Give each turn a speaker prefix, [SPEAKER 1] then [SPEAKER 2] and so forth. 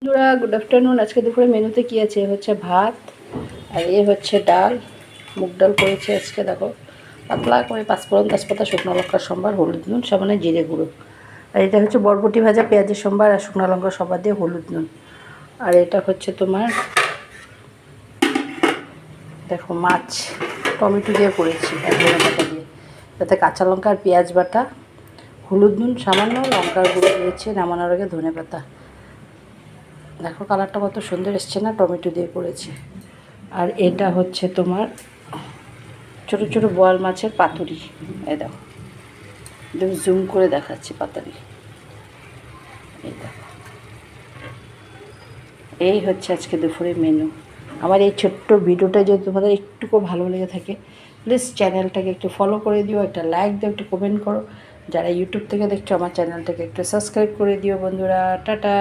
[SPEAKER 1] বন্ধুরা good afternoon. আজকে দুপুরে মেনুতে কী আছে? হচ্ছে ভাত, আর হচ্ছে ডাল, মুগ ডাল করেছি আজকে। দেখো পাতলা করে পাঁচফোড়ন, তেজপাতা, শুকনো লঙ্কার সম্বার, হলুদ নুন, সামান্য জিরে গুঁড়ো। আর এটা হচ্ছে বরবটি ভাজা, পেঁয়াজের সম্বার আর শুকনো লঙ্কার সম্বার দিয়ে হলুদ নুন। আর এটা হচ্ছে তোমার দেখো মাছ টমেটো দিয়ে করেছি আর ধনে পাতা দিয়ে, তাতে কাঁচা লঙ্কা আর পেঁয়াজ বাটা, হলুদ নুন, সামান্য লঙ্কার গুঁড়ো দিয়েছি, নামানোর আগে ধনে পাতা। দেখো কালারটা কত সুন্দর এসছে না, টমেটো দিয়ে করেছি। আর এটা হচ্ছে তোমার ছোট ছোট বোয়াল মাছের পাতুরি। এই দেখো একদম জুম করে দেখাচ্ছি পাতুরি। এই দেখো, এই হচ্ছে আজকে দুপুরের মেনু। আমার এই ছোট্ট ভিডিওটা যদি তোমাদের একটুকু ভালো লেগে থাকে, প্লিজ চ্যানেলটাকে একটু ফলো করে দিও, একটা লাইক দিও, একটু কমেন্ট করো। যারা ইউটিউব থেকে দেখছো আমার চ্যানেলটাকে একটু সাবস্ক্রাইব করে দিও বন্ধুরা। টাটা।